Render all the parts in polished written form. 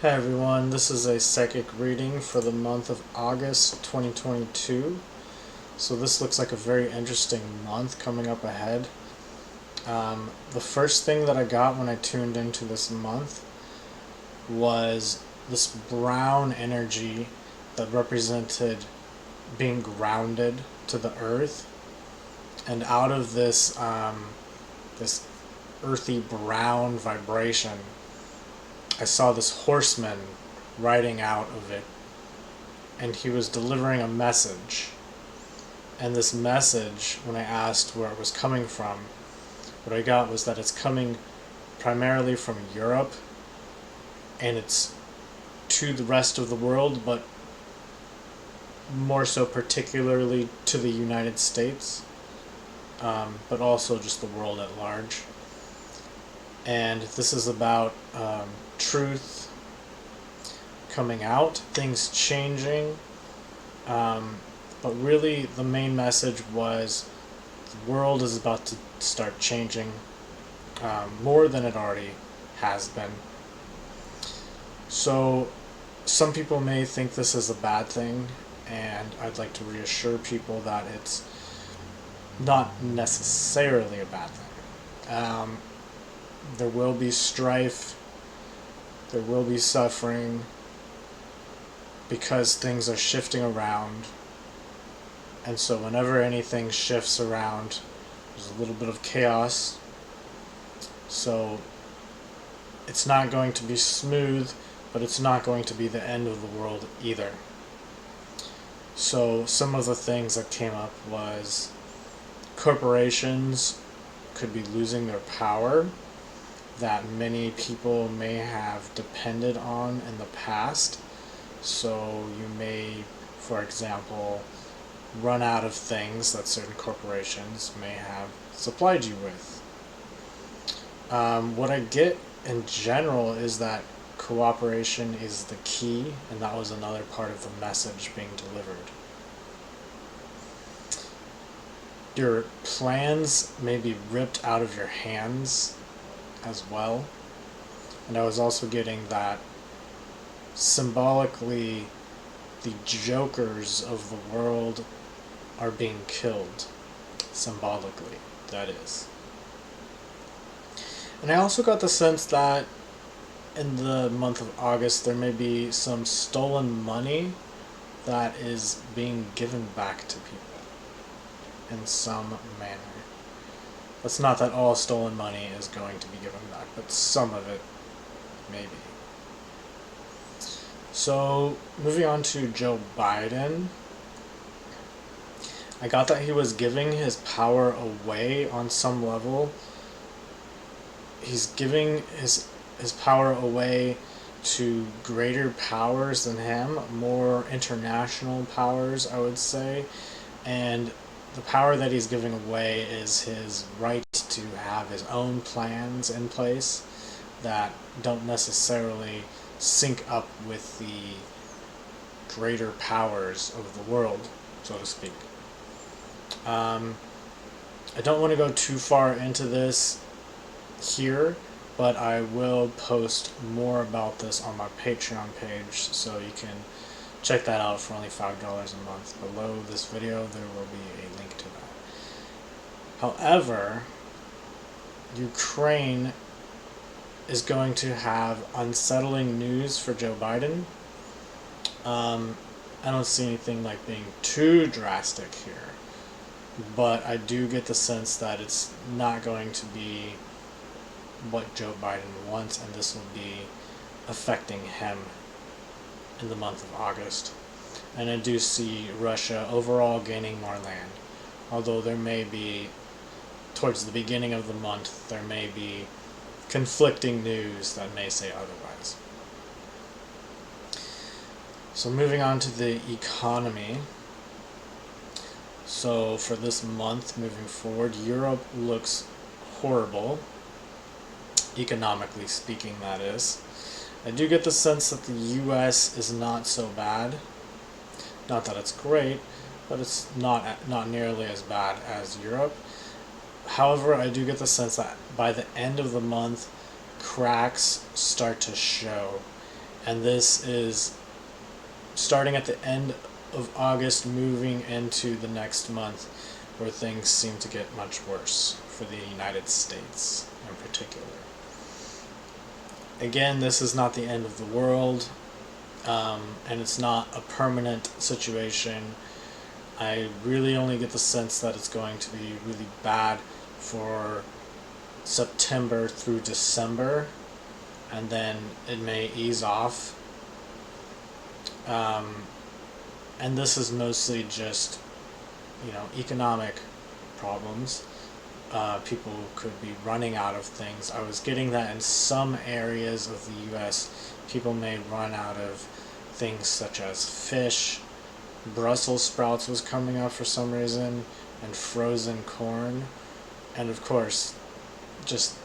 Hey everyone, this is a psychic reading for the month of August 2022. So this looks like a very interesting month coming up ahead. The first thing that I got when I tuned into this month was this brown energy that represented being grounded to the earth. And out of this earthy brown vibration, I saw this horseman riding out of it, and he was delivering a message. And this message, when I asked where it was coming from, what I got was that it's coming primarily from Europe, and it's to the rest of the world, but more so particularly to the United States, but also just the world at large. And this is about truth coming out, things changing, but really the main message was the world is about to start changing more than it already has been. So some people may think this is a bad thing, and I'd like to reassure people that it's not necessarily a bad thing. There will be strife, there will be suffering, because things are shifting around. And so whenever anything shifts around, there's a little bit of chaos. So it's not going to be smooth, but it's not going to be the end of the world either. So some of the things that came up was corporations could be losing their power that many people may have depended on in the past. So you may, for example, run out of things that certain corporations may have supplied you with. What I get in general is that cooperation is the key, and that was another part of the message being delivered. Your plans may be ripped out of your hands as well. And I was also getting that symbolically the jokers of the world are being killed. Symbolically, that is. And I also got the sense that in the month of August there may be some stolen money that is being given back to people in some manner. It's not that all stolen money is going to be given back, but some of it maybe. So, moving on to Joe Biden, I got that he was giving his power away on some level. He's giving his power away to greater powers than him, more international powers, I would say. And the power that he's giving away is his right to have his own plans in place that don't necessarily sync up with the greater powers of the world, so to speak. I don't want to go too far into this here, but I will post more about this on my Patreon page, so you can check that out for only $5 a month. Below this video there will be a link to that. However, Ukraine is going to have unsettling news for Joe Biden. I don't see anything like being too drastic here, but I do get the sense that it's not going to be what Joe Biden wants, and this will be affecting him in the month of August. And I do see Russia overall gaining more land, although there may be, towards the beginning of the month, there may be conflicting news that may say otherwise. So moving on to the economy. So for this month moving forward, Europe looks horrible, economically speaking, that is. I do get the sense that the US is not so bad. Not that it's great, but it's not nearly as bad as Europe. However, I do get the sense that by the end of the month, cracks start to show, And this is starting at the end of August, moving into the next month, where things seem to get much worse for the United States in particular. Again, this is not the end of the world, and it's not a permanent situation. I really only get the sense that it's going to be really bad for September through December, and then it may ease off. And this is mostly just, economic problems. People could be running out of things. I was getting that in some areas of the U.S., people may run out of things such as fish. Brussels sprouts was coming up for some reason, and frozen corn. And of course, just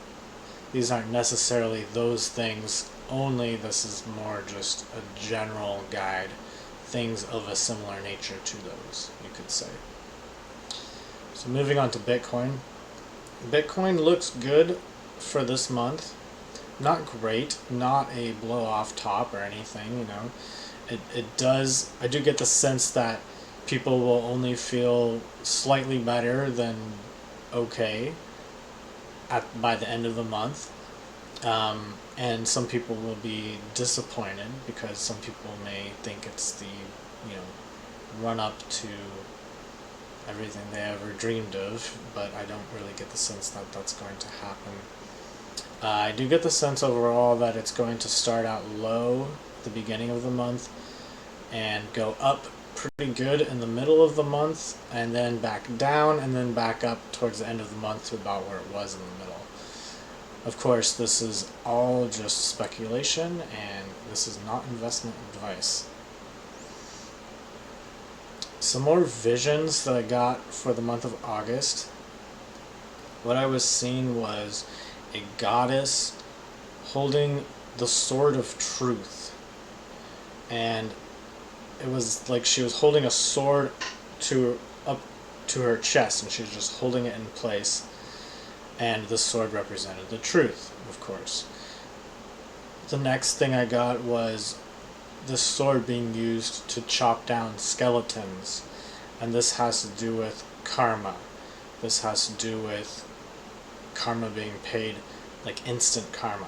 these aren't necessarily those things only. This is more just a general guide. Things of a similar nature to those, you could say. So moving on to Bitcoin. Bitcoin looks good for this month. Not great, not a blow off top or anything, It does, I do get the sense that people will only feel slightly better than okay by the end of the month. And some people will be disappointed because some people may think it's the, run up to everything they ever dreamed of, but I don't really get the sense that that's going to happen. I do get the sense overall that it's going to start out low at the beginning of the month and go up pretty good in the middle of the month, and then back down, and then back up towards the end of the month to about where it was in the middle. Of course, this is all just speculation, and this is not investment advice. Some more visions that I got for the month of August. What I was seeing was a goddess holding the sword of truth. And it was like she was holding a sword up to her chest, and she was just holding it in place. And the sword represented the truth, of course. The next thing I got was this sword being used to chop down skeletons. And this has to do with karma. This has to do with karma being paid, like instant karma.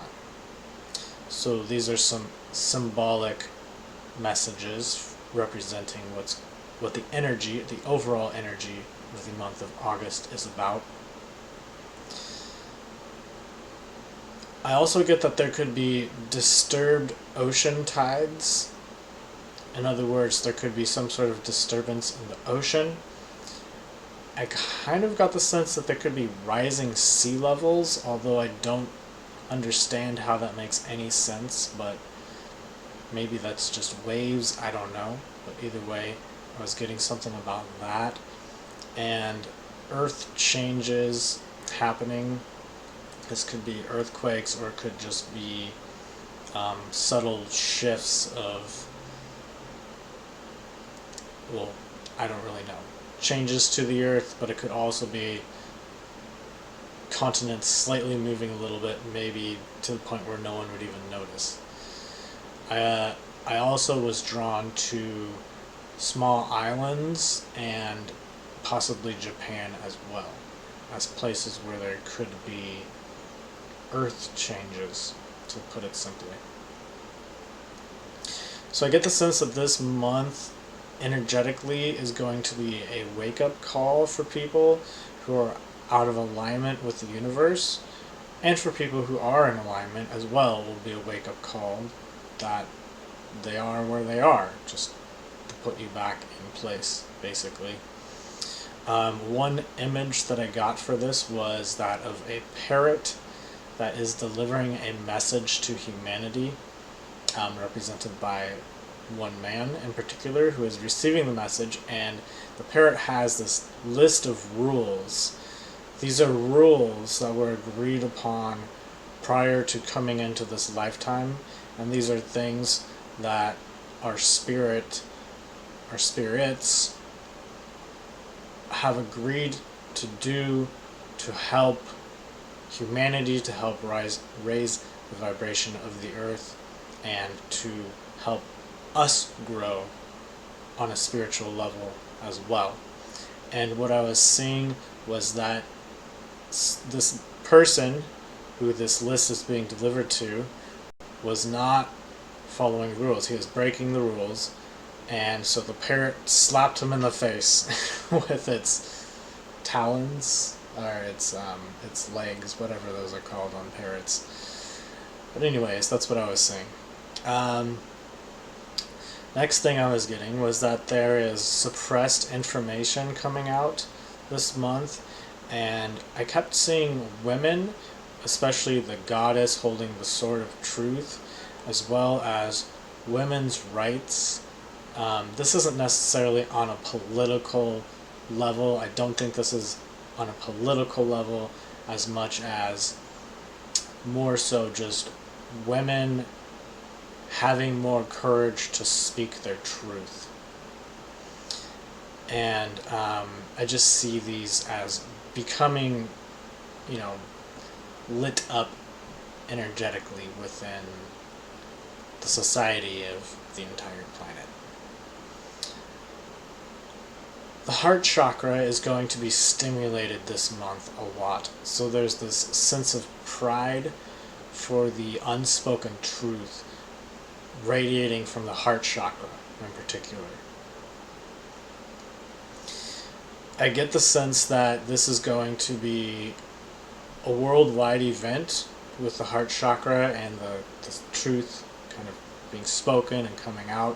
So these are some symbolic messages representing what the energy, the overall energy of the month of August is about. I also get that there could be disturbed ocean tides. In other words, there could be some sort of disturbance in the ocean. I kind of got the sense that there could be rising sea levels, although I don't understand how that makes any sense, but maybe that's just waves, I don't know. But either way, I was getting something about that. And earth changes happening. This could be earthquakes, or it could just be subtle shifts of, well, I don't really know, changes to the earth, but it could also be continents slightly moving a little bit, maybe to the point where no one would even notice. I also was drawn to small islands and possibly Japan as well, as places where there could be earth changes, to put it simply. So I get the sense that this month energetically is going to be a wake-up call for people who are out of alignment with the universe, and for people who are in alignment as well will be a wake-up call that they are where they are, just to put you back in place, basically. One image that I got for this was that of a parrot that is delivering a message to humanity, represented by one man in particular who is receiving the message, and the parrot has this list of rules. These are rules that were agreed upon prior to coming into this lifetime, and these are things that our spirits have agreed to do to help humanity, to help raise the vibration of the earth, and to help us grow on a spiritual level as well. And what I was seeing was that this person who this list is being delivered to was not following rules. He was breaking the rules, and so the parrot slapped him in the face with its talons, or its legs, whatever those are called on parrots. But anyways, that's what I was saying. Next thing I was getting was that there is suppressed information coming out this month, and I kept seeing women, especially the goddess holding the sword of truth, as well as women's rights. This isn't necessarily on a political level. I don't think this is on a political level as much as more so just women having more courage to speak their truth. And I just see these as becoming, lit up energetically within the society of the entire planet. The heart chakra is going to be stimulated this month a lot. So there's this sense of pride for the unspoken truth radiating from the heart chakra in particular. I get the sense that this is going to be a worldwide event with the heart chakra and the truth kind of being spoken and coming out.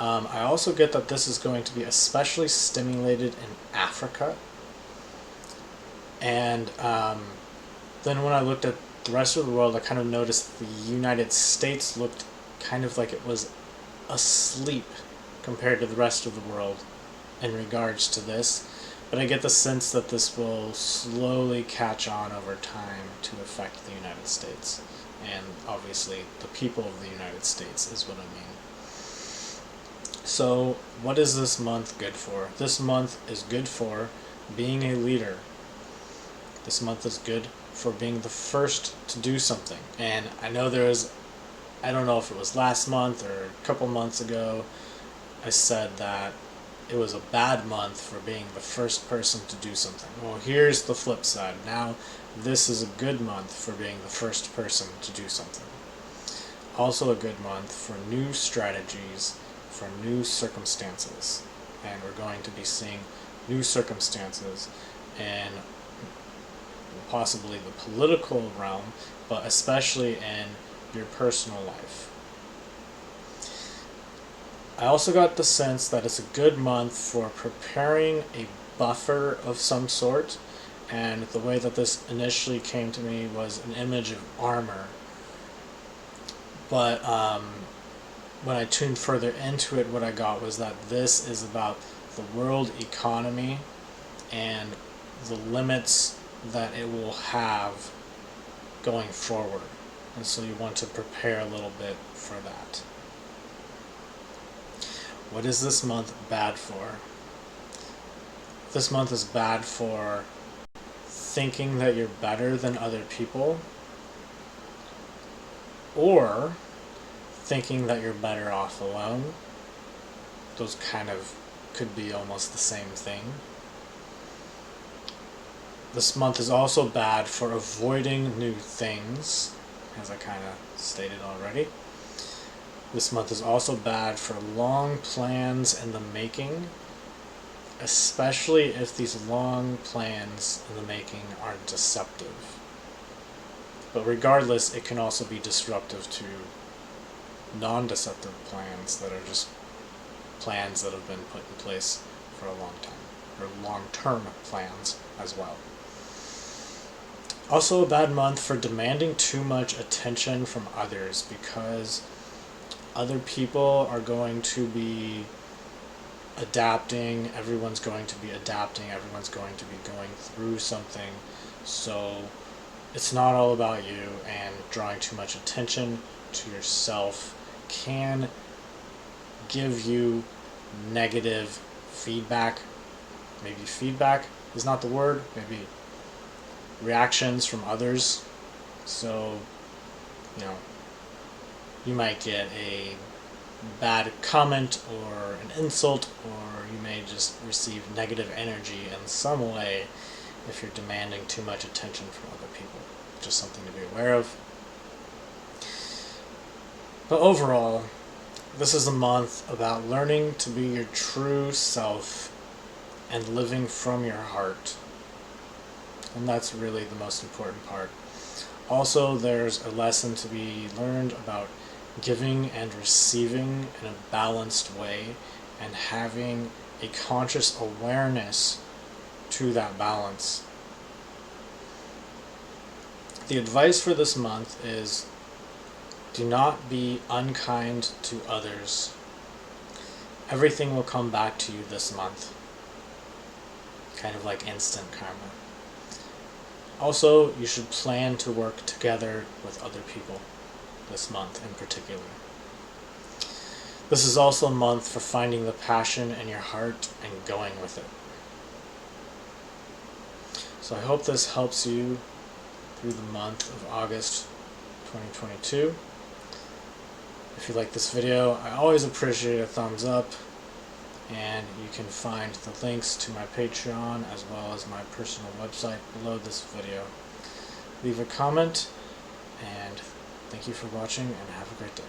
I also get that this is going to be especially stimulated in Africa. And then when I looked at the rest of the world, I kind of noticed the United States looked kind of like it was asleep compared to the rest of the world in regards to this. But I get the sense that this will slowly catch on over time to affect the United States. And obviously the people of the United States is what I mean. So what is this month good for? This month is good for being a leader. This month is good for being the first to do something. And I know I don't know if it was last month or a couple months ago, I said that it was a bad month for being the first person to do something. Well, here's the flip side. Now, this is a good month for being the first person to do something. Also a good month for new strategies, for new circumstances. And we're going to be seeing new circumstances in possibly the political realm, but especially in your personal life. I also got the sense that it's a good month for preparing a buffer of some sort, and the way that this initially came to me was an image of armor. But when I tuned further into it, what I got was that this is about the world economy and the limits that it will have going forward. And so you want to prepare a little bit for that. What is this month bad for? This month is bad for thinking that you're better than other people, or thinking that you're better off alone. Those kind of could be almost the same thing. This month is also bad for avoiding new things, as I kind of stated already. This month is also bad for long plans in the making, especially if these long plans in the making are deceptive. But regardless, it can also be disruptive to non-deceptive plans that are just plans that have been put in place for a long time, or long-term plans as well. Also a bad month for demanding too much attention from others, because other people are going to be adapting, everyone's going to be adapting, everyone's going to be going through something, so it's not all about you, and drawing too much attention to yourself can give you negative feedback. Maybe feedback is not the word, maybe reactions from others. So, You might get a bad comment or an insult, or you may just receive negative energy in some way if you're demanding too much attention from other people. Just something to be aware of. But overall, this is a month about learning to be your true self and living from your heart. And that's really the most important part. Also, there's a lesson to be learned about giving and receiving in a balanced way and having a conscious awareness to that balance. The advice for this month is do not be unkind to others. Everything will come back to you this month. Kind of like instant karma. Also, you should plan to work together with other people this month in particular. This is also a month for finding the passion in your heart and going with it. So I hope this helps you through the month of August 2022. If you like this video, I always appreciate a thumbs up, and you can find the links to my Patreon as well as my personal website below this video. Leave a comment, and thank you for watching, and have a great day.